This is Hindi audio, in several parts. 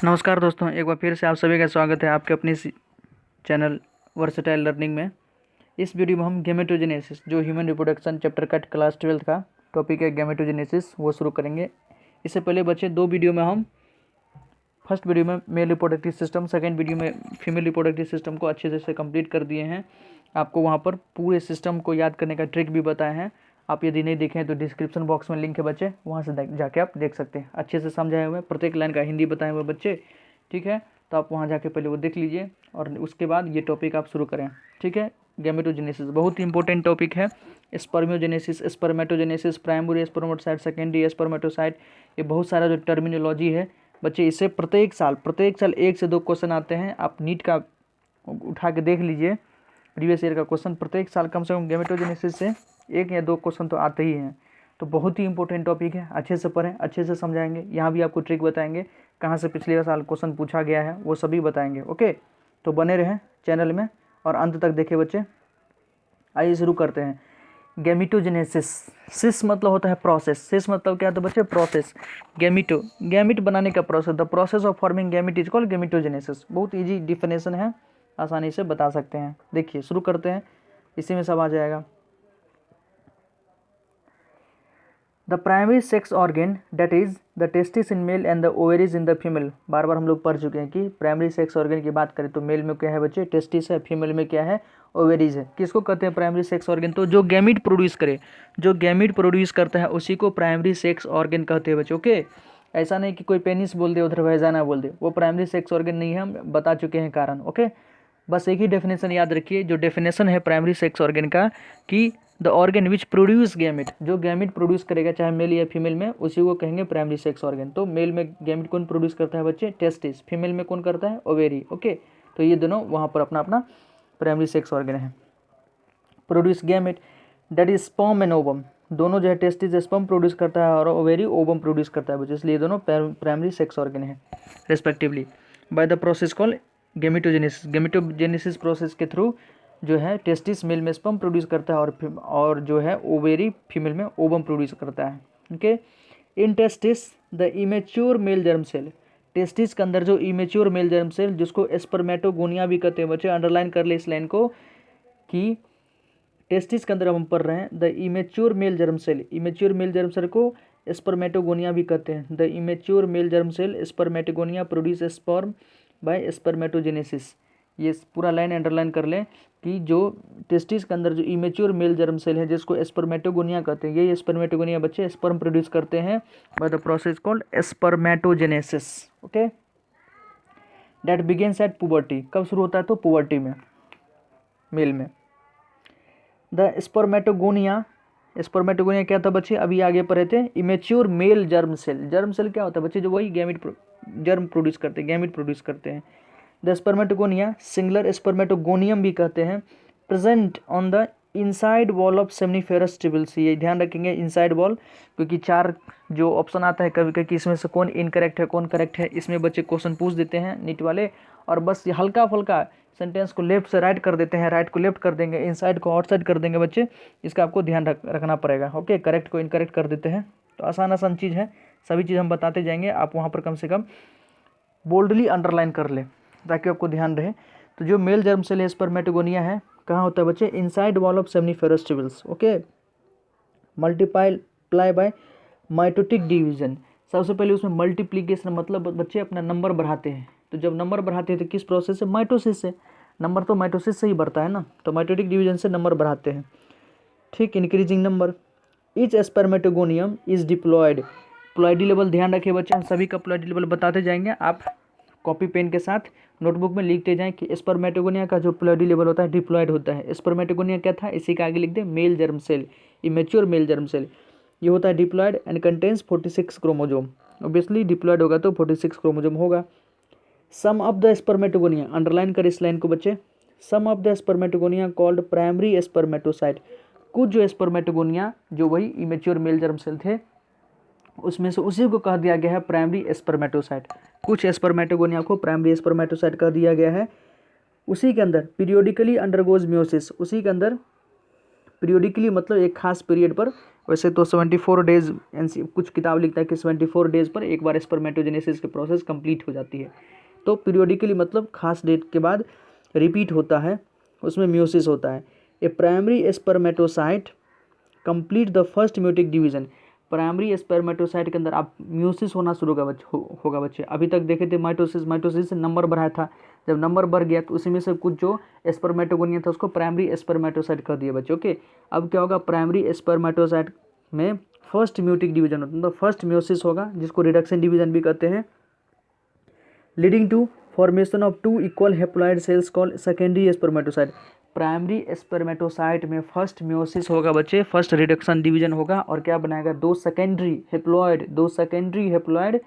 नमस्कार दोस्तों, एक बार फिर से आप सभी का स्वागत है आपके अपनी चैनल वर्सेटाइल लर्निंग में। इस वीडियो में हम गैमेटोजेनेसिस, जो ह्यूमन रिप्रोडक्शन चैप्टर का क्लास 12 का टॉपिक है गैमेटोजेनेसिस, वो शुरू करेंगे। इससे पहले बच्चे दो वीडियो में हम फर्स्ट वीडियो में male reproductive system, second video में फीमेल रिप्रोडक्टिव सिस्टम को अच्छे से कंप्लीट कर दिए हैं। आपको वहाँ पर पूरे सिस्टम को याद करने का ट्रिक भी बताए हैं। आप यदि नहीं देखें तो डिस्क्रिप्शन बॉक्स में लिंक है बच्चे, वहाँ से जाके आप देख सकते हैं। अच्छे से समझाए हुए, प्रत्येक लाइन का हिंदी बताए हुए बच्चे, ठीक है। तो आप वहाँ जाके पहले वो देख लीजिए और उसके बाद ये टॉपिक आप शुरू करें, ठीक है। गैमेटोजेनेसिस बहुत ही इंपॉर्टेंट टॉपिक है। Spermiogenesis, spermatogenesis, primary spermatocyte, secondary spermatocyte, ये बहुत सारा जो टर्मिनोलॉजी है बच्चे, इससे प्रत्येक साल 1 से 2 क्वेश्चन आते हैं। आप नीट का उठा के देख लीजिए, प्रीवियस ईयर का क्वेश्चन प्रत्येक साल कम से कम गैमेटोजेनेसिस से 1 या 2 क्वेश्चन तो आते ही हैं। तो बहुत ही इंपॉर्टेंट टॉपिक है, अच्छे से पढ़ें, अच्छे से समझाएंगे। यहाँ भी आपको ट्रिक बताएंगे, कहाँ से पिछले साल क्वेश्चन पूछा गया है वो सभी बताएंगे। ओके, तो बने रहें चैनल में और अंत तक देखें बच्चे। आइए शुरू करते हैं। गैमेटोजेनेसिस, सिस मतलब होता है प्रोसेस। सिस मतलब क्या होता है बच्चे? प्रोसेस। गैमेटो, गैमेट बनाने का process, the process of forming gamete is called gametogenesis. बहुत इजी डिफिनेशन है, आसानी से बता सकते हैं। देखिए शुरू करते हैं, इसी में सब आ जाएगा। The primary sex organ that is the testis in male and the ovaries in the female. बार बार हम लोग पढ़ चुके हैं कि प्राइमरी सेक्स ऑर्गन की बात करें तो मेल में क्या है बच्चे? टेस्टिस है। फीमेल में क्या है? ओवरीज है। किसको कहते हैं प्राइमरी सेक्स ऑर्गन? तो जो गैमीट प्रोड्यूस करे, जो गैमीट प्रोड्यूस करता है उसी को प्राइमरी सेक्स ऑर्गन कहते हैं बच्चे। ओके, ऐसा नहीं कि कोई पेनिस बोल दे उधर वैजाना बोल दे, वो प्राइमरी सेक्स ऑर्गन नहीं है, हम बता चुके हैं कारण। ओके, बस एक ही डेफिनेशन याद रखिए, जो डेफिनेशन है प्राइमरी सेक्स ऑर्गन का, कि the organ which produce gamete, जो गैमेट प्रोड्यूस करेगा चाहे मेल या फीमेल में, उसी को कहेंगे प्राइमरी सेक्स ऑर्गन। तो मेल में गैमेट कौन प्रोड्यूस करता है बच्चे? टेस्टिस। फीमेल में कौन करता है? ओवेरी। ओके, तो ये दोनों वहाँ पर अपना अपना प्राइमरी सेक्स ऑर्गन है। Produce gamete that is sperm and ovum, दोनों जो है टेस्टिस स्पर्म प्रोड्यूस करता है और ओवेरी ओवम प्रोड्यूस करता है बच्चे, इसलिए दोनों प्राइमरी सेक्स ऑर्गन है respectively. By the process call gametogenesis, gametogenesis process के थ्रू जो है टेस्टिस मेल में स्पर्म प्रोड्यूस करता है और जो है ओवेरी फीमेल में ओवम प्रोड्यूस करता है। Okay, in testis the immature male germ cell, testis के अंदर जो इमेच्योर मेल जर्म सेल, जिसको स्पर्मेटोगोनिया भी कहते हैं बच्चे, अंडरलाइन कर ले इस लाइन को, कि टेस्टिस के अंदर हम पढ़ रहे हैं the immature male germ cell, immature male germ cell को स्पर्मेटोगोनिया भी कहते हैं। The immature male germ cell spermatogonia produce sperm by spermatogenesis. ये पूरा लाइन अंडरलाइन कर लें कि जो टेस्टिस के अंदर जो इमेच्योर मेल जर्म सेल है, जिसको स्पर्मेटोगोनिया कहते हैं, ये स्पर्मेटोगोनिया बच्चे स्पर्म प्रोड्यूस करते हैं bye the process called spermatogenesis. Okay, that begins at puberty, कब शुरू होता है? तो पुबर्टी में, मेल में। द स्पर्मेटोगोनिया, स्पर्मेटोगोनिया क्या था बच्चे? अभी आगे पढ़े थे। Immature male germ cell, germ cell क्या होता है बच्चे? जो वही गैमेट जर्म प्रोड्यूस करते हैं, गैमेट प्रोड्यूस करते हैं। द स्पर्मेटोगोनिया, सिंगुलर स्पर्मेटोगोनियम भी कहते हैं, present on the inside wall of seminiferous tubules. ये ध्यान रखेंगे, इनसाइड वॉल, क्योंकि 4 जो ऑप्शन आता है कभी कभी, इसमें से कौन इनकरेक्ट है कौन करेक्ट है, इसमें बच्चे क्वेश्चन पूछ देते हैं नीट वाले, और बस हल्का फुल्का सेंटेंस को लेफ्ट से राइट कर देते हैं, राइट को लेफ्ट कर देंगे, इनसाइड को आउटसाइड कर देंगे बच्चे, इसका आपको ध्यान रखना पड़ेगा। ओके, करेक्ट को इनकरेक्ट कर देते हैं, तो आसान आसान चीज़ है, सभी चीज़ हम बताते जाएंगे, आप वहाँ पर कम से कम बोल्डली अंडरलाइन कर ले ताकि आपको ध्यान रहे। तो जो मेल जर्म सेल है स्पर्मेटोगोनिया है, कहाँ होता है बच्चे? Inside wall of seminiferous tubules. Okay, multiply by mitotic division. सबसे पहले उसमें मल्टीप्लीकेशन मतलब बच्चे अपना नंबर बढ़ाते हैं, तो जब नंबर बढ़ाते हैं तो किस प्रोसेस से? माइटोसिस से। नंबर तो माइटोसिस से ही बढ़ता है ना, तो माइटोटिक डिवीजन से नंबर बढ़ाते हैं, ठीक। Increasing number, each spermatogonium is diploid, ploidy level ध्यान रखिए बच्चे, हम सभी का प्लॉयडी लेवल बताते जाएंगे, आप कॉपी पेन के साथ नोटबुक में लिखते जाएं कि स्पर्मेटोगोनिया का जो प्लॉयडी लेवल होता है डिप्लॉयड होता है। स्पर्मेटोगोनिया क्या था? इसी के आगे लिख दे male germ cell, immature male germ cell, ये होता है diploid and contains 46 chromosome. Obviously diploid होगा तो 46 क्रोमोजोम होगा। Some of the spermatogonia, underline कर इस लाइन को बच्चे, some of the spermatogonia called primary spermatocyte, कुछ जो स्पर्मेटोगोनिया जो वही इमेच्योर मेल जर्म सेल थे उसमें से उसी को कह दिया गया है प्राइमरी स्पर्मेटोसाइट। कुछ स्पर्मेटोगोनिया को प्राइमरी स्पर्मेटोसाइट कह दिया गया है। उसी के अंदर पीरियोडिकली अंडरगोज म्योसिस, उसी के अंदर पीरियोडिकली मतलब एक खास पीरियड पर, वैसे तो 74 डेज कुछ किताब लिखता है कि 74 डेज पर एक बार स्पर्मेटोजेनेसिस की प्रोसेस कंप्लीट हो जाती है। तो पीरियोडिकली मतलब खास डेट के बाद रिपीट होता है, उसमें म्यूसिस होता है। A primary spermatocyte complete the first meiotic division. Primary spermatocyte के अंदर आप म्यूसिस होना शुरू होगा बच्चे। अभी तक देखे थे माइटोसिस से नंबर बढ़ाया था, जब नंबर बढ़ गया तो उसी में से कुछ जो स्पर्मेटोगोनिया था उसको प्राइमरी स्पर्मेटोसाइट कर दिया बच्चे। ओके, अब क्या होगा, प्राइमरी स्पर्मेटोसाइट में फर्स्ट म्यूटिक डिवीजन होता है, मतलब फर्स्ट म्यूसिस होगा जिसको रिडक्शन डिवीजन भी कहते हैं, leading to formation of 2 equal haploid cells called secondary spermatocyte. Primary spermatocyte में फर्स्ट म्यूसिस होगा बच्चे, फर्स्ट रिडक्शन डिवीजन होगा और क्या बनाएगा, 2 सेकेंडरी हेप्लॉइड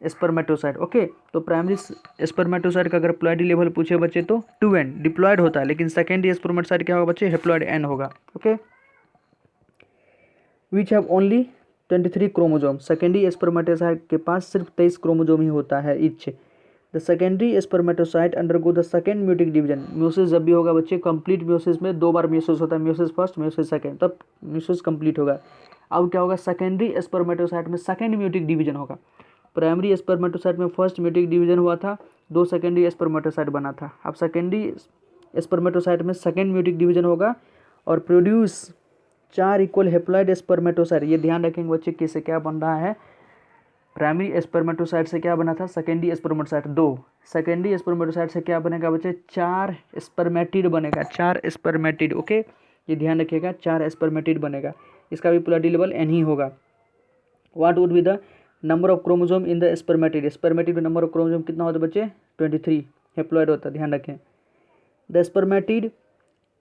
स्पर्मेटोसाइट। ओके, तो प्राइमरी स्पर्मेटोसाइट का अगर प्लॉइडी लेवल पूछे बच्चे तो 2n डिप्लॉयड होता है, लेकिन सेकेंडरी स्पर्मेटोसाइट क्या होगा बच्चे, हेप्लॉइड n होगा। Okay, which have only 23 chromosome. Secondary spermatocyte के पास सिर्फ 23 क्रोमोजोम ही होता है each. The secondary spermatocyte undergo the second meiotic division. Meiosis जब भी होगा बच्चे, कंप्लीट म्यूसिस में 2 बार म्यूसिस होता है, म्यूसिस फर्स्ट म्यूसिस सेकेंड, तब म्यूसिस कंप्लीट होगा। अब क्या होगा, सेकेंडरी स्पर्मेटोसाइट में सेकेंड म्यूटिक डिवीजन होगा। प्राइमरी स्पर्मेटोसाइट में फर्स्ट म्यूटिक डिवीजन हुआ था, 2 सेकेंडरी स्पर्मेटोसाइट बना था। अब सेकेंडरी स्पर्मेटोसाइट में सेकेंड म्यूटिक डिवीजन होगा और प्रोड्यूस 4 इक्वल हेप्लॉइड स्पर्मेटोसाइट। ये ध्यान रखेंगे बच्चे, किससे क्या बन रहा है, प्राइमरी स्पर्मेटोसाइट से क्या बना था, सेकेंडरी स्पर्मेटोसाइट 2, सेकेंडरी स्पर्मेटोसाइट से क्या बनेगा बच्चे, 4 स्पर्मेटिड बनेगा, 4 स्पर्मेटिड। ओके, ये ध्यान रखिएगा, 4 स्पर्मेटिड बनेगा, इसका भी प्लॉइडी लेवल n ही होगा। What would be the number of chromosome in the spermatid. Spermatid में नंबर ऑफ क्रोमोजोम कितना होता है बच्चे, 23 हेप्लॉइड होता है, ध्यान रखें। The spermatid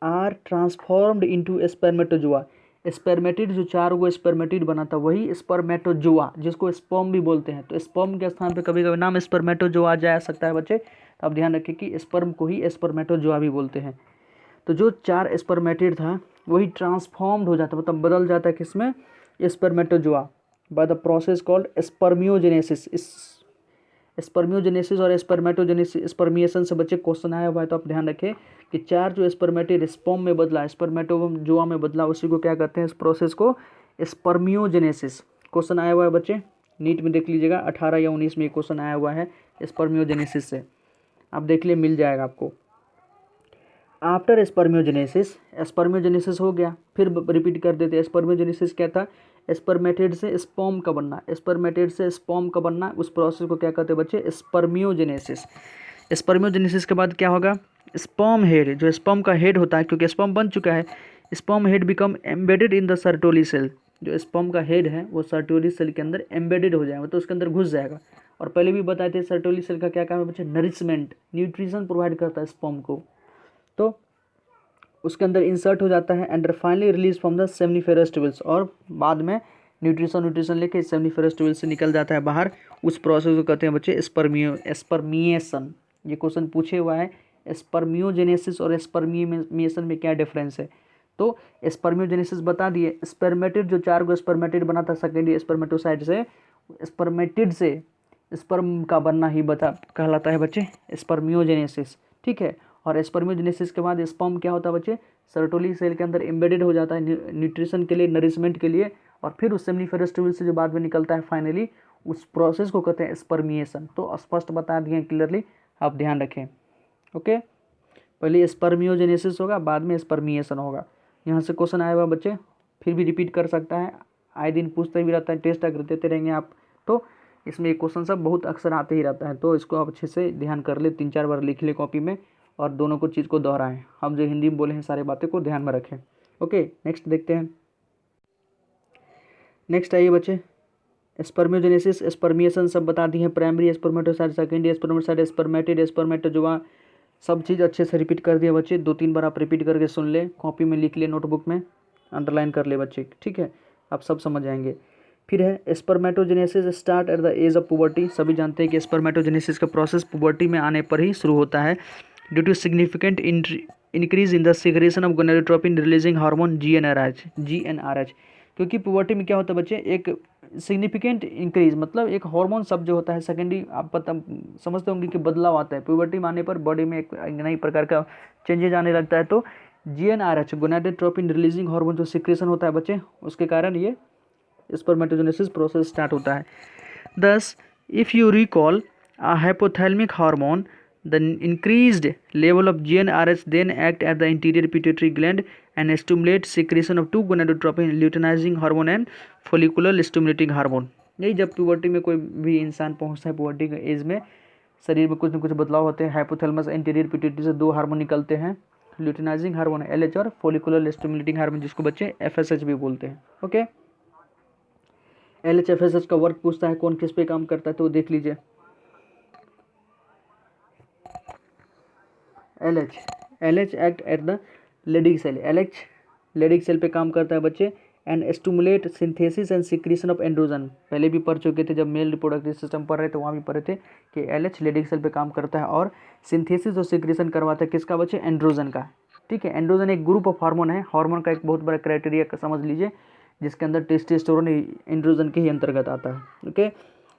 are transformed into spermatozoa. Spermatid जो 4 गो स्पर्मेटिड बना था वही स्पर्मेटोजोआ, जिसको स्पर्म भी बोलते हैं। तो स्पर्म के स्थान पे कभी कभी नाम स्पर्मेटोजोआ जा सकता है बच्चे, तो आप ध्यान रखिए कि स्पर्म को ही स्पर्मेटोजोआ भी बोलते हैं। तो जो 4 स्पर्मेटिड था वही ट्रांसफॉर्म्ड हो जाता है, मतलब बदल जाता है किसमें, spermatozoa, bye the process called spermiogenesis. इस स्पर्मियोजेनेसिस और स्पर्मेटोजेनेसिस, स्पर्मिएशन से बच्चे क्वेश्चन आया हुआ है, तो आप ध्यान रखें कि 4 जो स्पर्मेटिड स्पर्म में बदला, स्पर्मेटोजोआ में बदला, उसी को क्या कहते हैं, इस प्रोसेस को स्पर्मियोजेनेसिस। क्वेश्चन आया हुआ है बच्चे, नीट में देख लीजिएगा, 18 या 19 में क्वेश्चन आया हुआ है स्पर्मियोजेनेसिस से, आप देख लिए, मिल जाएगा आपको। आफ्टर स्पर्मियोजेनेसिस हो गया, फिर रिपीट कर देते हैं। स्पर्मियोजेनेसिस क्या था, स्पर्मेटिड से स्पर्म का बनना, स्पर्मेटिड से स्पर्म का बनना, उस प्रोसेस को क्या कहते हैं बच्चे, स्पर्मियोजेनेसिस। स्पर्मियोजेनेसिस के बाद क्या होगा, स्पर्म हेड, जो स्पर्म का हेड होता है, क्योंकि स्पर्म बन चुका है, sperm head become embedded in the Sertoli cell. जो स्पर्म का हेड है वो सर्टोली सेल के अंदर एम्बेडेड हो जाएगा, तो उसके अंदर घुस जाएगा। और पहले भी बताए थे सर्टोली सेल का क्या काम है बच्चे, नरिशमेंट, न्यूट्रिशन प्रोवाइड करता है स्पर्म को, तो उसके अंदर इंसर्ट हो जाता है and finally release from the seminiferous tubules, और बाद में न्यूट्रिशन लेके सेमनीफेरस ट्यूबल से निकल जाता है बाहर। उस प्रोसेस को कहते हैं बच्चे स्पर्मिएशन। ये क्वेश्चन पूछे हुआ है, स्पर्मियोजेनेसिस और स्पर्मिएशन में क्या डिफरेंस है। तो स्पर्मियोजेनेसिस बता दिए, स्पर्मेटिड जो 4 गो स्पर्मेटिड बना था सेकेंडरी स्पर्मेटोसाइट से, स्पर्मेटिड से स्पर्म का बनना ही कहलाता है बच्चे स्पर्मियोजेनेसिस, ठीक है। और स्पर्मियोजेनेसिस के बाद स्पर्म क्या होता है बच्चे, सर्टोली सेल के अंदर एम्बेडेड हो जाता है न्यूट्रिशन के लिए, नरिशमेंट के लिए, और फिर उस सेमनीफेरस ट्यूबल से जो बाद में निकलता है फाइनली, उस प्रोसेस को कहते हैं स्पर्मिएशन। तो स्पष्ट बता दिए क्लियरली, आप ध्यान रखें। ओके, पहले स्पर्मियोजेनेसिस होगा, बाद में स्पर्मिएशन होगा। यहाँ से क्वेश्चन आया हुआ बच्चे, फिर भी रिपीट कर सकता है, आए दिन पूछते भी रहता है, टेस्ट अगर देते रहेंगे आप तो इसमें क्वेश्चन सब बहुत अक्सर आते ही रहता है। तो इसको आप अच्छे से ध्यान कर ले, 3-4 बार लिख ले कॉपी में, और दोनों को चीज़ को दोहराएं। हम जो हिंदी में बोले हैं सारी बातें को ध्यान में रखें। ओके, नेक्स्ट देखते हैं। नेक्स्ट आइए बच्चे, स्पर्मियोजेनेसिस, स्पर्मिएशन सब बता दी हैं, primary spermatocyte, secondary spermatocyte, spermatid, spermatozoa, सब चीज़ अच्छे से रिपीट कर दिया बच्चे। 2-3 बार आप रिपीट करके सुन ले, कॉपी में लिख ले, नोटबुक में अंडरलाइन कर ले बच्चे, ठीक है, आप सब समझ जाएंगे। फिर है spermatogenesis start at the age of puberty. सभी जानते हैं कि स्पर्मेटोजेनेसिस का प्रोसेस पुबर्टी में आने पर ही शुरू होता है, due to significant increase in the secretion of gonadotropin releasing hormone GnRH। क्योंकि पुबर्टी में क्या होता है बच्चे, एक सिग्निफिकेंट इंक्रीज, मतलब एक हार्मोन शब्द जो होता है सेकेंडरी, आप पता समझते होंगे कि बदलाव आता है पुबर्टी में आने पर, बॉडी में एक नई प्रकार का चेंजेज आने लगता है। तो GnRH गोनाडोट्रोपिन रिलीजिंग हार्मोन जो सिक्रेशन होता है बच्चे, उसके कारण ये स्पर्मेटोजेनेसिस प्रोसेस स्टार्ट होता है। Thus, if you recall a hypothalamic hormone, the increased level of GnRH then act at the anterior pituitary gland and stimulate secretion of two gonadotropin luteinizing hormone and follicular stimulating hormone। यही जब प्यूबर्टी में कोई भी इंसान पहुंचता है पुबर्टी के एज में, शरीर में कुछ न कुछ बदलाव होते हैं। हाइपोथैलेमस एंटीरियर पिट्यूटरी से दो हार्मोन निकलते हैं, ल्यूटिनाइजिंग हार्मोन LH और फोलिकुलर स्टिमुलेटिंग हार्मोन जिसको बच्चे FSH भी बोलते हैं। ओके, LH FSH का वर्क पूछता है कौन किस पे काम करता है, तो देख लीजिए। LH act at the Leydig cell, LH Leydig cell पे काम करता है बच्चे, and stimulate synthesis and secretion of androgen. पहले भी पढ़ चुके थे जब मेल रिप्रोडक्टिव सिस्टम पढ़ रहे थे, वहाँ भी पढ़े थे कि LH लेडिक सेल पे काम करता है और सिंथेसिस और सिक्रीशन करवाता है किसका बच्चे, एंड्रोजन का। ठीक है, एंड्रोजन एक ग्रुप ऑफ हार्मोन है, हार्मोन का एक बहुत बड़ा क्राइटेरिया समझ लीजिए, जिसके अंदर टेस्टोस्टेरोन एंड्रोजन के ही अंतर्गत आता है। Okay,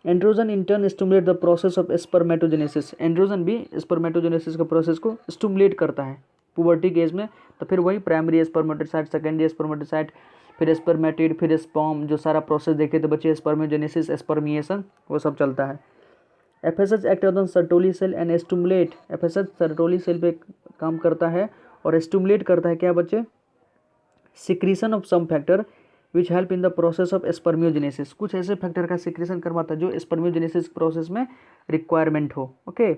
androgen in turn stimulate the process of spermatogenesis. Androgen भी स्पर्मेटोजेनेसिस का प्रोसेस को स्टिमुलेट करता है पुबर्टी के एज में। तो फिर वही प्राइमरी स्पर्मेटोसाइट, सेकेंडरी स्पर्मेटोसाइट, फिर स्पर्मेटिड, फिर स्पर्म, जो सारा प्रोसेस देखे थे बच्चे, स्पर्मेटोजेनेसिस, स्पर्मिएशन, वो सब चलता है। FSH act on Sertoli cell and stimulate. FSH Sertoli cell पे काम करता है और स्टिमुलेट करता है क्या बच्चे, secretion of some factor which help in the process of spermiogenesis. कुछ ऐसे फैक्टर का सिक्रेशन करवाता है जो स्पर्मियोजेनेसिस प्रोसेस में रिक्वायरमेंट हो। ओके,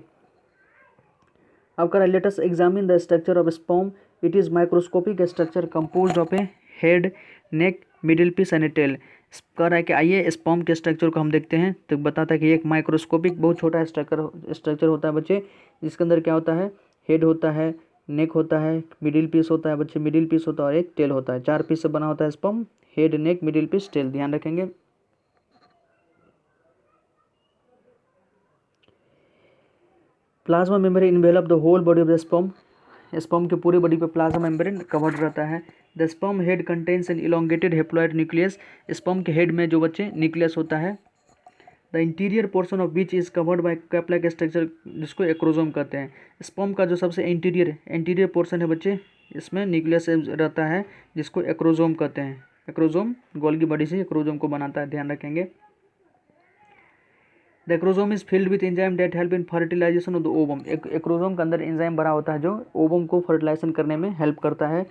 अब करें let us examine the structure of sperm. It is microscopic structure composed of a head, neck, middle piece and tail. कह रहा है कि आइए स्पर्म के स्ट्रक्चर को हम देखते हैं, तो बताता है कि एक माइक्रोस्कोपिक बहुत छोटा स्ट्रक्चर होता है बच्चे, जिसके अंदर क्या होता है, हेड होता है, नेक होता है, मिडिल पीस होता है बच्चे, मिडिल पीस होता है और एक टेल होता है। 4 पीस से बना होता है sperm, head, neck, middle piece, tail, ध्यान रखेंगे। Plasma membrane envelop the whole body of the sperm. Sperm के पूरे बॉडी पे प्लाज्मा मेम्ब्रेन कवर्ड रहता है। The sperm head contains an elongated haploid nucleus. Sperm के हेड में जो बच्चे न्यूक्लियस होता है, the interior portion of which is covered by cap like structure, जिसको एक्रोजोम कहते हैं। स्पर्म का जो सबसे इंटीरियर पोर्शन है बच्चे, इसमें न्यूक्लियस रहता है, जिसको एक्रोजोम कहते हैं। एक्रोजोम गोल्गी बॉडी से एक्रोजोम को बनाता है, ध्यान रखेंगे। The acrosome is filled with enzyme that help in fertilization of the ovum. Acrosome के अंदर एंजाइम भरा होता है जो ओवम को फर्टिलाइजेशन करने में हेल्प करता है।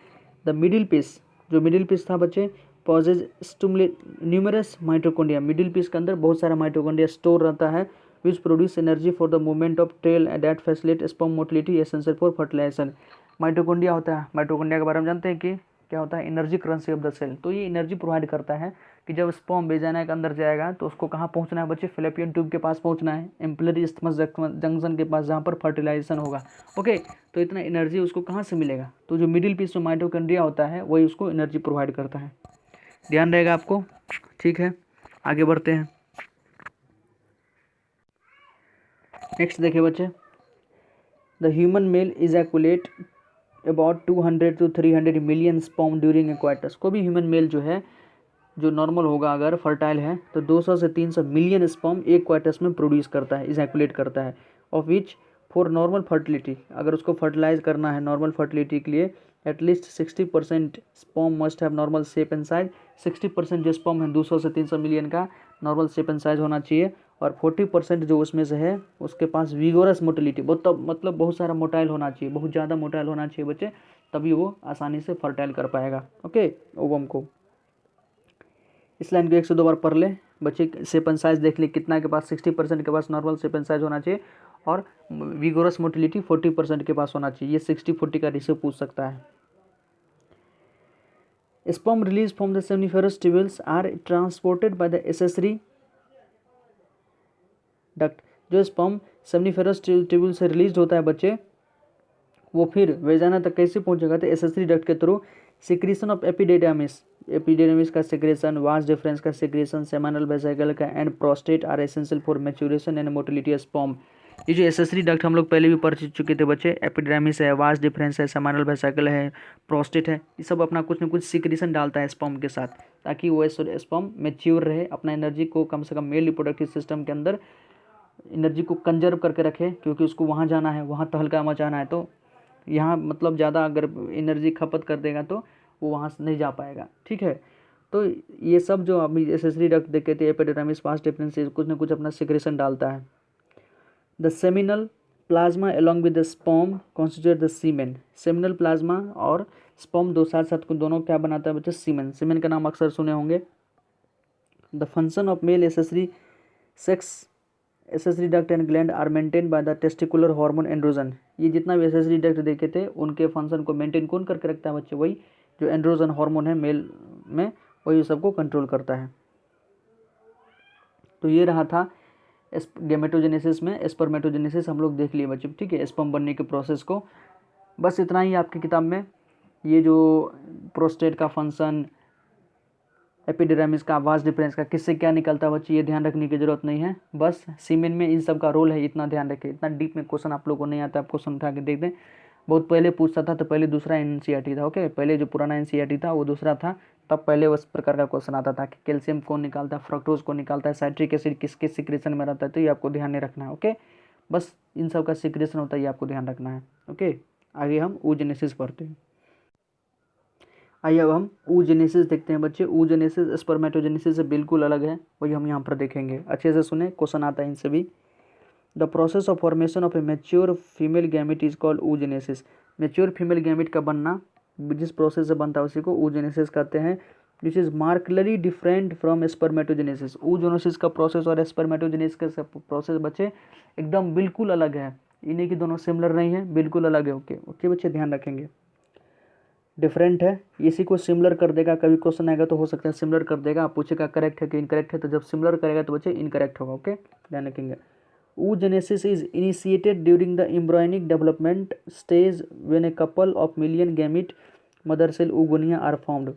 द मिडिल पीस, जो मिडिल पीस था बच्चे, possess stimulate numerous mitochondria. Middle piece के अंदर बहुत सारा माइटोकॉन्ड्रिया स्टोर रहता है, which produce energy for the movement of tail and that facilitate sperm motility essential for fertilization. Mitochondria होता है, माइटोकॉन्ड्रिया के बारे में जानते हैं कि क्या होता है, energy currency of the cell. तो ये एनर्जी प्रोवाइड करता है कि जब स्पर्म वेजाइना के अंदर जाएगा तो उसको कहाँ पहुँचना है बच्चे, फेलोपियन ट्यूब के पास पहुँचना है, एम्पलरी इस्थमस जंक्शन के पास, जहाँ पर फर्टिलाइजेशन होगा। ओके, तो इतना एनर्जी उसको कहाँ से मिलेगा, तो जो मिडिल पीस में माइटोकॉन्ड्रिया होता है वही उसको एनर्जी प्रोवाइड करता है, ध्यान रहेगा आपको। ठीक है, आगे बढ़ते हैं। नेक्स्ट देखिए बच्चे, the human male ejaculate about 200 to 300 million sperm during coitus. को भी ह्यूमन मेल जो है, जो नॉर्मल होगा अगर फर्टाइल है, तो 200 से 300 मिलियन स्पर्म एक क्वाइटस में प्रोड्यूस करता है, इजैकुलेट करता है। Of which for normal fertility, अगर उसको फर्टिलाइज करना है नॉर्मल फर्टिलिटी के लिए, at least 60% sperm must have normal shape and size. 60% जो स्पर्म है 200 से 300 मिलियन का नॉर्मल शेप एंड साइज होना चाहिए, और 40% जो उसमें से है उसके पास विगोरस मोटिलिटी, मतलब बहुत सारा मोटाइल होना चाहिए, बहुत ज़्यादा मोटाइल होना चाहिए बच्चे, तभी वो आसानी से फर्टाइल कर पाएगा। ओके, ओवम को। इस लाइन को 102 बार पढ़ ले बच्चे, शेप एंड साइज देख ले, कितना के पास, 60% के पास नॉर्मल शेप एंड साइज होना चाहिए, और विगोरस मोटिलिटी 40% के पास होना चाहिए। ये 60-40 का रेशियो पूछ सकता है। Sperm release from the seminiferous tubules are transported by the accessory duct. जो स्पर्म सेमिनिफरस ट्यूब्यूल से रिलीज होता है बच्चे, वो फिर वेजाना तक कैसे पहुंचेगा, तो एसेसरी डक्ट के थ्रू। सिक्रीशन ऑफ एपिडेमिस का सिक्रेशन, वास डिफरेंस का सिक्रेशन, सेमानल वेसिकल का and prostate are essential for maturation and motility of sperm. ये जो एसेसरी डक्ट हम लोग पहले भी पढ़ चुके थे बच्चे, एपिडेमिस है, वास डिफरेंस है, सेमानल वेसिकल है, प्रोस्टेट है, ये सब अपना कुछ न कुछ सिक्रेशन डालता है स्पर्म के साथ, ताकि वो स्पर्म मैच्योर रहे, अपना एनर्जी को कम से कम मेल रिप्रोडक्टिव सिस्टम के अंदर एनर्जी को कंजर्व करके रखे, क्योंकि उसको वहाँ जाना है, वहाँ तहलका मचाना है, तो यहाँ मतलब ज़्यादा अगर एनर्जी खपत कर देगा तो वो वहाँ से नहीं जा पाएगा, ठीक है। तो ये सब जो अभी एसेसरी डक्ट देखे थे, एपिडेर्मिस वास डिफरेंसेस, कुछ ना कुछ अपना सिक्रेशन डालता है। The seminal plasma along with the sperm constitute the semen। Seminal plasma और स्पर्म दो साथ साथ दोनों क्या बनाता है बच्चे, सीमेन। सीमेन का नाम अक्सर सुने होंगे। The function of male accessory sex accessory duct and gland are maintain by the testicular hormone androgen. ये जितना भी एसेसरी डक्ट देखे थे उनके फंक्शन को मेंटेन कौन करके रखता है बच्चे, वही जो एंड्रोजन हार्मोन है मेल में, वही सबको कंट्रोल करता है। तो ये रहा था गेमेटोजेनेसिस में। स्पर्मेटोजेनेसिस हम लोग देख लिए बच्चे, ठीक है, स्पर्म बनने के प्रोसेस को। बस इतना ही आपकी किताब में। ये जो प्रोस्टेट का फंक्शन, एपिडेर्मिस का, वास डिफरेंस का, किससे क्या निकलता है बच्चे, ये ध्यान रखने की जरूरत नहीं है। बस सीमेन में इन सब का रोल है, इतना ध्यान रखें। इतना डीप में क्वेश्चन आप लोगों को नहीं आता, आप क्वेश्चन उठा के देख दें। बहुत पहले पूछता था तो पहले दूसरा एनसीईआरटी था, ओके। पहले जो पुराना एनसीईआरटी था वो दूसरा था, तब पहले उस प्रकार का क्वेश्चन आता था कि कैल्शियम कौन निकालता है, फ्रक्टोज कौन निकालता है, साइट्रिक एसिड किसके सिक्रेशन में रहता है, तो ये आपको ध्यान नहीं रखना है, ओके। बस इन सब का सिक्रेशन होता है, ये आपको ध्यान रखना है, ओके। आगे हम oogenesis पढ़ते हैं। आइए अब हम oogenesis देखते हैं बच्चे। oogenesis स्पर्मेटोजेनेसिस से बिल्कुल अलग है, वही हम यहाँ पर देखेंगे। अच्छे से सुने, क्वेश्चन आता है इनसे भी। The process of formation of A mature female gamete is called oogenesis। Mature female gamete का बनना, जिस प्रोसेस से बनता है उसी को oogenesis कहते हैं। This is markedly different from spermatogenesis. oogenesis का प्रोसेस और स्पर्मेटोजेनेसिस का प्रोसेस बच्चे एकदम बिल्कुल अलग है। इन्हीं की दोनों सिमिलर नहीं है, बिल्कुल अलग है, ओके ओके बच्चे ध्यान रखेंगे। डिफरेंट है, इसी को सिमिलर कर देगा। कभी क्वेश्चन आएगा तो हो सकता है सिमिलर कर देगा, आप पूछेगा करेक्ट है कि इनकरेक्ट है, तो जब सिमिलर करेगा तो बच्चे इनकरेक्ट होगा, ओके ध्यान रखेंगे। oogenesis is initiated during the embryonic development stage when a couple of million gamete mother cell oogonia are formed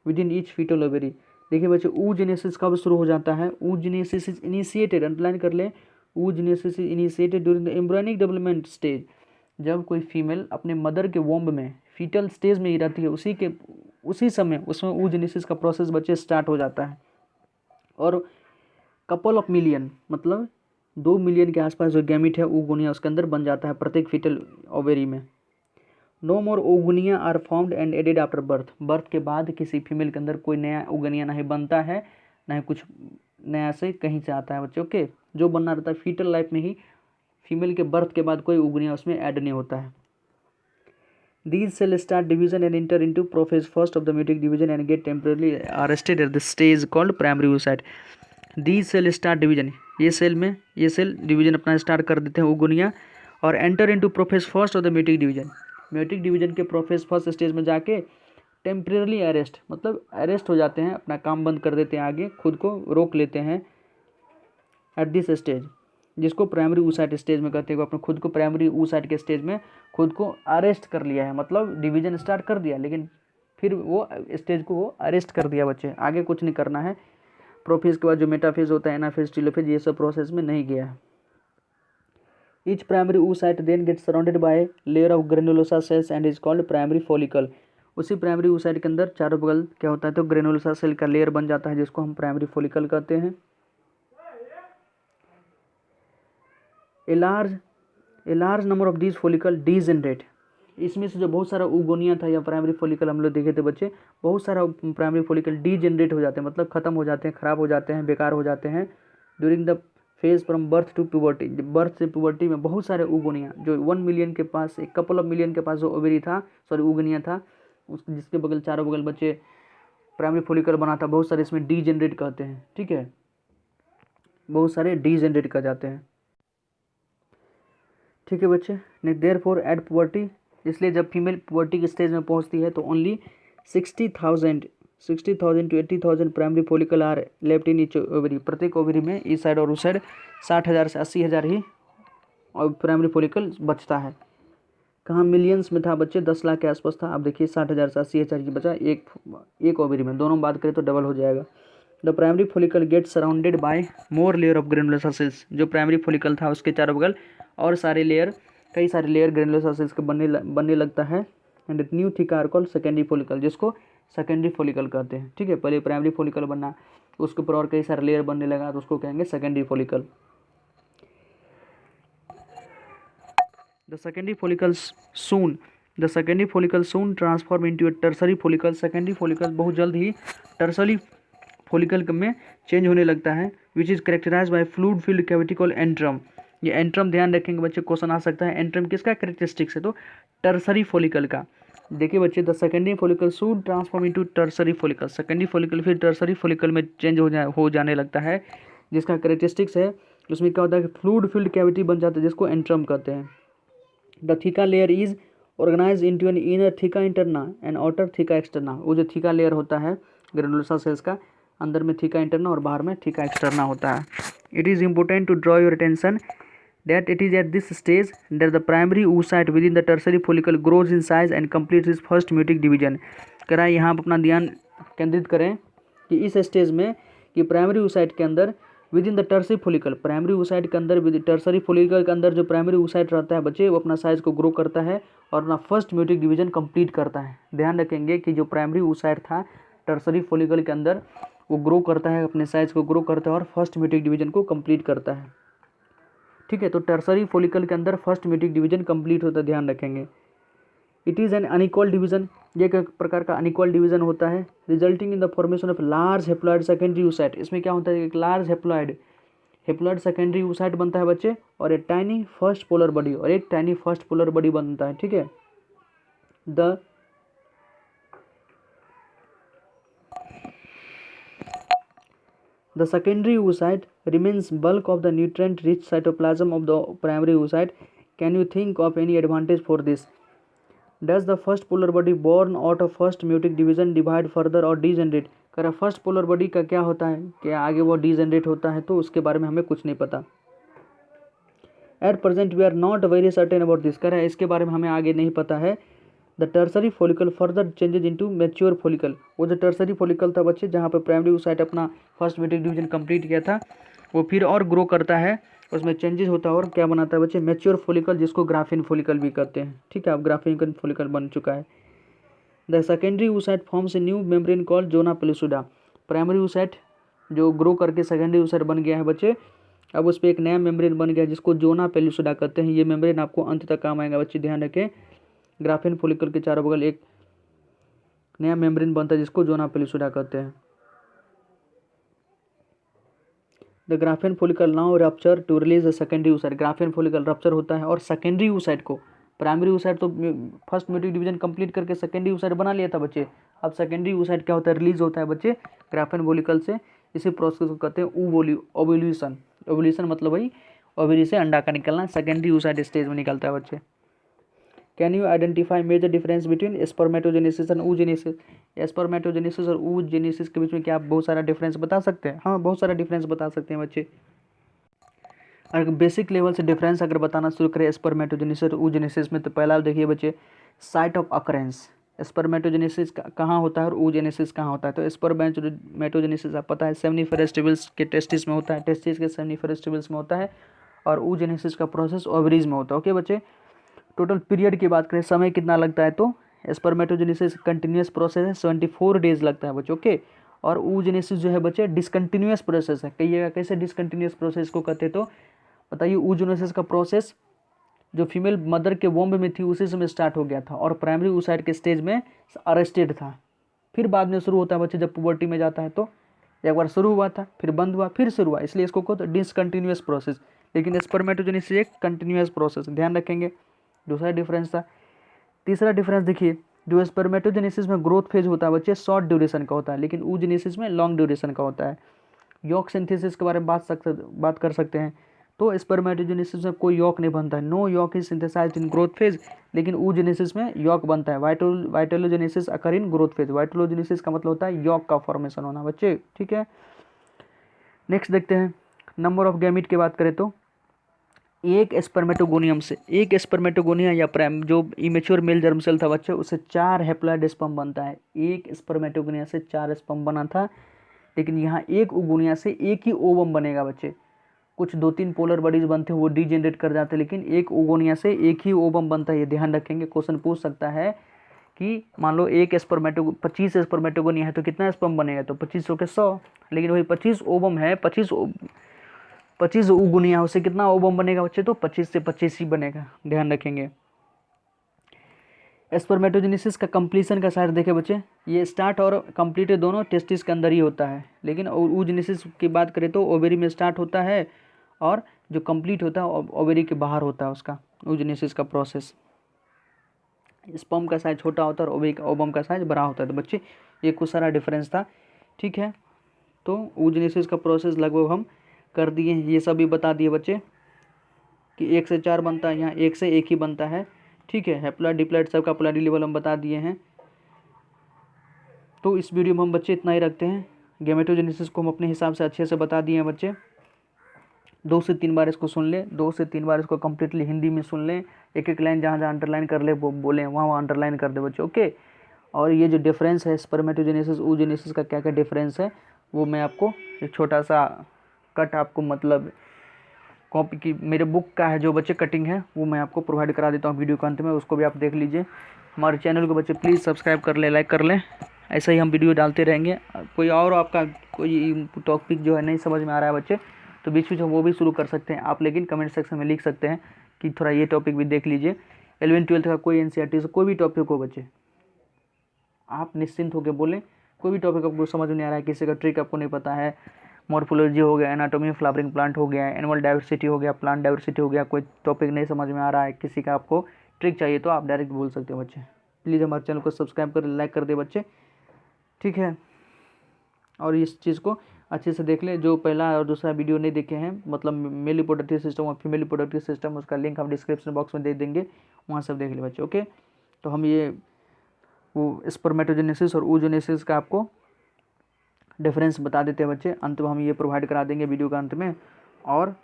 within each fetal ovary। देखिए बच्चे, oogenesis कब शुरू हो जाता है, oogenesis is initiated, अंडरलाइन कर लें, oogenesis is initiated during the embryonic development stage। जब कोई फीमेल अपने मदर के वोम्ब में फीटल स्टेज में ही रहती है, उसी समय उसमें oogenesis का प्रोसेस बच्चे स्टार्ट हो जाता है। और कपल ऑफ मिलियन मतलब 2 मिलियन के आसपास जो गैमिट है oogonia उसके अंदर बन जाता है प्रत्येक फीटल ओवेरी में। No more oogonia are formed and added after birth. Birth के बाद किसी फीमेल के अंदर कोई नया oogonia नहीं बनता है, ना ही कुछ नया से कहीं से आता है बच्चे, ओके। जो बनना रहता है फीटल लाइफ में ही, फीमेल के बर्थ के बाद कोई oogonia उसमें ऐड नहीं होता है। These cells start division and enter into prophase first of the meiotic division and get temporarily arrested at the stage called primary oocyte। These cells start division, ये सेल डिवीजन अपना स्टार्ट कर देते हैं oogonia, और enter into prophase first of the meiotic division. Meiotic division के प्रोफेज फर्स्ट स्टेज में जाके टेम्परेरली अरेस्ट मतलब अरेस्ट हो जाते हैं, अपना काम बंद कर देते हैं, आगे खुद को रोक लेते हैं एट दिस स्टेज, जिसको प्राइमरी oocyte स्टेज में कहते हैं। अपने खुद को प्राइमरी oocyte के स्टेज में खुद को अरेस्ट कर लिया है, मतलब डिवीजन स्टार्ट कर दिया लेकिन फिर वो स्टेज को वो अरेस्ट कर दिया बच्चे, आगे कुछ नहीं करना है। प्रोफेज के बाद जो मेटाफेज होता है, एनाफेज, टेलोफेज, ये सब प्रोसेस में नहीं गया है। Each primary oocyte then get surrounded by layer of granulosa cells and is called primary follicle. उसी प्राइमरी oocyte के अंदर चारों बगल क्या होता है, तो ग्रेनुलोसा सेल का लेयर बन जाता है, जिसको हम प्राइमरी फॉलिकल कहते हैं। A large number of this follicle degenerate. इसमें से जो बहुत सारा oogonia था या प्राइमरी फॉलिकल हम लोग देखे थे बच्चे, बहुत सारा प्राइमरी फॉलिकल डीजेनरेट हो जाते हैं, मतलब खत्म हो जाते हैं, खराब हो जाते हैं, बेकार हो जाते हैं during the phase from birth to puberty. Birth से प्यूबर्टी में बहुत सारे oogonia, जो 1 मिलियन के पास, एक कपल ऑफ मिलियन के पास जो ओवेरी था, सॉरी oogonia था, उस जिसके बगल चारों बगल बच्चे प्राइमरी फॉलिकल बना था, बहुत सारे इसमें डीजेनरेट कहते हैं, ठीक है, बहुत सारे डीजेनरेट कर जाते हैं, ठीक है बच्चे। नेक्स्ट देयरफॉर एट पुबर्टी, इसलिए जब फीमेल पुबर्टी के स्टेज में पहुंचती है तो only 60,000 to 80,000 primary follicle are left in each ovary. प्रत्येक ओवरी में इस साइड और उस साइड 60,000 से 80,000 ही और प्राइमरी फॉलिकल बचता है। कहाँ मिलियंस में था बच्चे, 10 लाख के आसपास था, अब देखिए 60,000 से 80,000 की बचा एक ओवरी में, दोनों बात करें तो डबल हो जाएगा। The primary follicle gate surrounded bye more layer of granulosa sales. जो प्राइमरी फॉलिकल था उसके चारों बगल और कई सारे लेयर ग्रेनुलोसा सेल्स के बनने लगता है। And new theca are called secondary follicle, जिसको सेकेंडरी फॉलिकल कहते हैं, ठीक है। पहले प्राइमरी फॉलिकल बनना, उसके ऊपर और कई सारे लेयर बनने लगा तो उसको कहेंगे secondary follicle. The secondary follicles soon the secondary follicle soon transform into a tertiary follicle, secondary follicle बहुत जल्द ही टर्सरी फॉलिकल में चेंज होने लगता है, which is characterise by fluid filled cavity called antrum. ये एंट्रम ध्यान रखेंगे बच्चे, क्वेश्चन आ सकता है एंट्रम किसका करेक्टरिस्टिक्स है, तो टर्सरी फॉलिकल का। देखिए बच्चे, the secondary follicle should transform into tertiary follicle, secondary follicle फिर टर्सरी फॉलिकल में चेंज हो जाने लगता है, जिसका करेक्टरिस्टिक्स है उसमें क्या होता है कि फ्लूइड फिल्ड कैविटी बन जाता है, जिसको एंट्रम कहते हैं। The theca layer is organise into an inner theca interna and outer theca externa. वो जो थीका लेयर होता है ग्रेनुलोसा सेल्स का, अंदर में थीका इंटरना और बाहर में थीका एक्सटर्ना होता है। It is important to draw your attention that it is at this stage that the primary oocyte within the tertiary follicle grows in size and completes its first meiotic division। कह रहा है यहाँ पर अपना ध्यान केंद्रित करें कि इस स्टेज में कि प्राइमरी oocyte के अंदर with in the tertiary follicle, primary oocyte के अंदर विद टर्सरी फॉलिकल के अंदर जो प्राइमरी oocyte रहता है बच्चे, वो अपना साइज को ग्रो करता है और अपना फर्स्ट meiotic डिवीजन कंप्लीट करता है। ध्यान रखेंगे कि जो प्राइमरी oocyte था टर्सरी फॉलिकल के अंदर, वो ग्रो करता है, अपने साइज को ग्रो करता है और फर्स्ट meiotic डिवीजन को कंप्लीट करता है। ठीक है, तो टर्सरी फॉलिकल के अंदर फर्स्ट meiotic डिवीजन कंप्लीट होता है, ध्यान रखेंगे। It is an unequal division, ये एक प्रकार का अनइक्वल डिवीजन होता है, resulting in the formation of large haploid secondary oocyte। इसमें क्या होता है, एक लार्ज हेप्लॉइड सेकेंडरी oocyte बनता है बच्चे, और एक टाइनी फर्स्ट पोलर बॉडी, और एक टाइनी फर्स्ट पोलर बॉडी बनता है। ठीक है, The secondary oocyte remains bulk of the nutrient-rich cytoplasm of the primary oocyte. Can you think of any advantage for this? Does the first polar body born out of first meiotic division divide further or degenerate? कह रहा फर्स्ट पोलर बॉडी का क्या होता है कि आगे वो डिजेनरेट होता है, तो उसके बारे में हमें कुछ नहीं पता। At present we are not very certain about this, कह रहा है इसके बारे में हमें आगे नहीं पता है। The tertiary follicle further changes into mature follicle, वो जो टर्सरी फॉलिकल था बच्चे, जहाँ पर प्राइमरी oocyte अपना फर्स्ट meiotic डिवीजन कंप्लीट किया था, वो फिर और ग्रो करता है, उसमें चेंजेस होता है और क्या बनाता है बच्चे, मैच्योर फॉलिकल, जिसको ग्राफिन फॉलिकल भी कहते हैं। ठीक है, अब ग्राफिन फॉलिकल बन चुका है। The secondary oocyte forms a new membrane called zona pellucida. Primary oocyte जो ग्रो करके सेकेंडरी oocyte बन गया है बच्चे, अब उस पर एक नया मेम्ब्रेन बन गया जिसको जोना पेलुसिडा कहते हैं। ये मेम्ब्रेन आपको अंत तक काम आएगा बच्चे, ध्यान रखें। ग्राफिन फॉलिकल के चारों बगल एक नया मेम्ब्रेन बनता है जिसको जोना पेलुसिडा कहते हैं। The Graafian follicle now rupture to release the secondary oocyte। Graafian follicle rupture होता है और सेकेंडरी oocyte को, प्राइमरी oocyte तो फर्स्ट meiotic डिवीजन कंप्लीट करके सेकेंडरी oocyte बना लिया था बच्चे, अब सेकेंडरी oocyte क्या होता है, रिलीज होता है बच्चे ग्राफिन फॉलिकल से। इसी प्रोसेस को कहते हैं ओव्यूलेशन। ओव्यूलेशन मतलब वही ओवरी से अंडा का निकलना, सेकेंडरी oocyte स्टेज में निकलता है बच्चे। Can you identify major difference between spermatogenesis and oogenesis? Spermatogenesis और oogenesis के बीच में क्या आप बहुत सारा डिफरेंस बता सकते हैं? हाँ, बहुत सारा डिफरेंस बता सकते हैं बच्चे। अगर बेसिक लेवल से डिफरेंस अगर बताना शुरू करें स्पर्मेटोजेनेसिस और oogenesis में, तो पहला देखिए बच्चे, साइट ऑफ अकरेंस। स्पर्मेटोजेनेसिस कहाँ होता है और oogenesis कहाँ होता है? तो स्पर्मेटोजेनेसिस आप पता है सेमनीफेरस ट्यूबल्स के टेस्टिस में होता है, टेस्टिस के सेमनीफेरस ट्यूबल्स में होता है, और oogenesis का प्रोसेस ओवरीज में होता है। ओके बच्चे, टोटल पीरियड की बात करें, समय कितना लगता है, तो स्पर्मेटोजेनेसिस कंटिन्यूस प्रोसेस है, 74 डेज लगता है बच्चे। ओके, और oogenesis जो है बच्चे डिसकंटिन्यूस प्रोसेस है। कहिएगा कैसे डिसकंटिन्यूस प्रोसेस को कहते हैं, तो बताइए। oogenesis का प्रोसेस जो फीमेल मदर के वोम्ब में थी उसी समय स्टार्ट हो गया था, और प्राइमरी oocyte के स्टेज में अरेस्टेड था, फिर बाद में शुरू होता है बच्चे जब पुबर्टी में जाता है, तो एक बार शुरू हुआ था, फिर बंद हुआ, फिर शुरू हुआ, इसलिए इसको कहते डिसकंटिन्यूस प्रोसेस। लेकिन स्पर्मेटोजेनेसिस एक कंटिन्यूस प्रोसेस, ध्यान रखेंगे। दूसरा डिफरेंस था। तीसरा डिफरेंस देखिए, जो स्पर्मेटोजेनेसिस में ग्रोथ फेज होता है बच्चे शॉर्ट ड्यूरेशन का होता है, लेकिन oogenesis में लॉन्ग ड्यूरेशन का होता है। यॉक सिंथेसिस के बारे में बात कर सकते हैं, तो स्पर्मेटोजेनेसिस में कोई यॉक नहीं बनता है, no yolk is synthesized in growth phase, लेकिन oogenesis में यॉक बनता है। वाइटोलोजेनेसिस अकर इन ग्रोथ फेज। वाइटोलोजेनेसिस का मतलब होता है यॉक का फॉर्मेशन होना बच्चे। ठीक है, नेक्स्ट देखते हैं, नंबर ऑफ गैमीट की बात करें तो एक स्पर्मेटोगोनिया या प्राइम जो इमेच्योर मेल जर्म सेल था बच्चे, उससे 4 हेप्लॉइड स्पर्म बनता है। एक स्पर्मेटोगोनिया से 4 स्पर्म बना था, लेकिन यहाँ एक ओगोनिया से एक ही ओवम बनेगा बच्चे। कुछ 2-3 पोलर बॉडीज बनते हैं वो डीजेनरेट कर जाते हैं, लेकिन एक ओगोनिया से एक ही ओवम बनता है, ये ध्यान रखेंगे। क्वेश्चन पूछ सकता है कि मान लो 25 स्पर्मेटोगोनिया है तो कितना स्पर्म बनेगा, तो 25 के 100, लेकिन वही 25 ओवम है, 25 ओगोनिया, उससे कितना ओवम बनेगा बच्चे, तो 25 से 25 ही बनेगा, ध्यान रखेंगे। स्पर्मेटोजेनेसिस का कंप्लीशन का साइड देखे बच्चे, ये स्टार्ट और कंप्लीट दोनों टेस्टिस के अंदर ही होता है, लेकिन oogenesis की बात करें तो ओवेरी में स्टार्ट होता है और जो कंप्लीट होता है ओवेरी के बाहर होता है उसका oogenesis का प्रोसेस। स्पर्म का साइज छोटा होता है और ओवम का साइज बड़ा होता है। तो बच्चे ये कुछ सारा डिफरेंस था, ठीक है। तो oogenesis का प्रोसेस लगभग हम कर दिए हैं, ये सभी बता दिए बच्चे कि 1 से 4 बनता है, यहाँ 1 से 1 ही बनता है, ठीक है। हैप्लॉइड डिप्लॉइड सबका प्लॉइडी लेवल हम बता दिए हैं। तो इस वीडियो में हम बच्चे इतना ही रखते हैं। गैमेटोजेनेसिस को हम अपने हिसाब से अच्छे से बता दिए हैं बच्चे। 2 से 3 बार इसको सुन ले, 2 से 3 बार इसको कम्प्लीटली हिंदी में सुन लें, एक एक लाइन जहाँ जहाँ अंडरलाइन कर ले वो बोलें, वहाँ अंडरलाइन कर दे बच्चे, ओके। और ये जो डिफरेंस है स्पर्मेटोजेनेसिस oogenesis का क्या क्या डिफरेंस है वो मैं आपको एक छोटा सा कट आपको मतलब कॉपी की मेरे बुक का है जो बच्चे कटिंग है वो मैं आपको प्रोवाइड करा देता हूँ वीडियो के अंत में, उसको भी आप देख लीजिए। हमारे चैनल को बच्चे प्लीज़ सब्सक्राइब कर ले, लाइक कर लें, ऐसा ही हम वीडियो डालते रहेंगे। कोई और आपका कोई टॉपिक जो है नहीं समझ में आ रहा है बच्चे तो बीच बीच में वो भी शुरू कर सकते हैं आप, लेकिन कमेंट सेक्शन में लिख सकते हैं कि थोड़ा ये टॉपिक भी देख लीजिए। 11th-12th का कोई NCERT से कोई भी टॉपिक हो बच्चे आप निश्चिंत होकर बोलें, कोई भी टॉपिक आपको समझ में नहीं आ रहा है, किसी का ट्रिक आपको नहीं पता है, मॉर्फोलॉजी हो गया, एनाटॉमी फ्लावरिंग प्लांट हो गया, एनिमल डाइवर्सिटी हो गया, प्लांट डाइवर्सिटी हो गया, कोई टॉपिक नहीं समझ में आ रहा है, किसी का आपको ट्रिक चाहिए तो आप डायरेक्ट बोल सकते हो बच्चे। प्लीज़ हमारे चैनल को सब्सक्राइब कर लाइक कर दे बच्चे, ठीक है। और इस चीज़ को अच्छे से देख लें, जो पहला और दूसरा वीडियो नहीं देखे हैं मतलब मेल रिप्रोडक्टिव सिस्टम और फीमेल रिप्रोडक्टिव सिस्टम, उसका लिंक हम डिस्क्रिप्शन बॉक्स में दे देंगे, वहाँ सब देख ले बच्चे, ओके। तो हम ये वो स्पर्मेटोजेनेसिस और oogenesis का आपको डिफरेंस बता देते हैं बच्चे, अंत में हम ये प्रोवाइड करा देंगे वीडियो का अंत में। और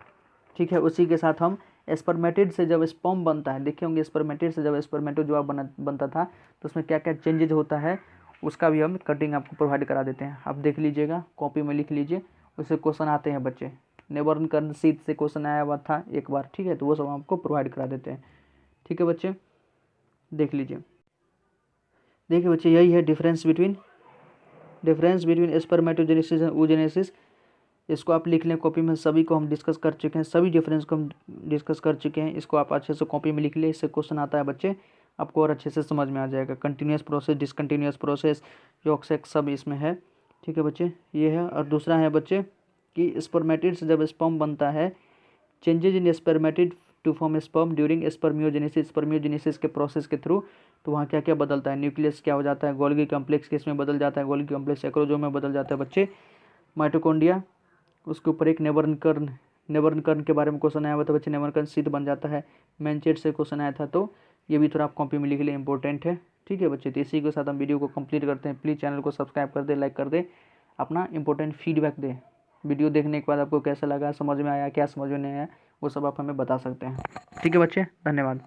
ठीक है, उसी के साथ हम स्पर्मेटिड से जब स्पर्म बनता है, देखे होंगे स्पर्मेटिड से जब स्पर्मेटोजोआ बनता था तो उसमें क्या क्या चेंजेज होता है उसका भी हम कटिंग आपको प्रोवाइड करा देते हैं, आप देख लीजिएगा, कॉपी में लिख लीजिए। उससे क्वेश्चन आते हैं बच्चे, नेबर्न कर्न सीट से क्वेश्चन आया हुआ था एक बार, ठीक है, तो वो सब हम आपको प्रोवाइड करा देते हैं, ठीक है बच्चे, देख लीजिए। देखिए बच्चे यही है difference between spermatogenesis and oogenesis। इसको आप लिख लें कॉपी में, सभी को हम डिस्कस कर चुके हैं, सभी डिफरेंस को हम डिस्कस कर चुके हैं, इसको आप अच्छे से कॉपी में लिख लें, इससे क्वेश्चन आता है बच्चे आपको और अच्छे से समझ में आ जाएगा। कंटिन्यूस प्रोसेस, डिसकंटिन्यूस प्रोसेस, योक सब इसमें है, ठीक है बच्चे, ये है। और दूसरा है बच्चे कि स्पर्मेटिड से जब स्पर्म बनता है, changes in spermatid to form sperm during spermiogenesis के प्रोसेस के थ्रू, तो वहाँ क्या क्या बदलता है, न्यूक्लियस क्या हो जाता है, गोल्गी कॉम्प्लेक्स किस में बदल जाता है, गोल्गी कॉम्प्लेक्स एक्रोजोम में बदल जाता है बच्चे, माइटोकॉन्ड्रिया, उसके ऊपर एक नेबर्न कर्न के बारे में क्वेश्चन आया हुआ था बच्चे, नेबर्न कर्न शीत बन जाता है, मैनचेट से क्वेश्चन आया था, तो ये भी थोड़ा आप कॉपी में लिख ले, इंपॉर्टेंट है, ठीक है बच्चे। तो इसी के साथ हम वीडियो को कंप्लीट करते हैं। प्लीज़ चैनल को सब्सक्राइब कर दे, लाइक कर दे, अपना इंपॉर्टेंट फीडबैक दे, वीडियो देखने के बाद आपको कैसा लगा, समझ में आया, क्या समझ में नहीं आया, वो सब आप हमें बता सकते हैं, ठीक है बच्चे, धन्यवाद।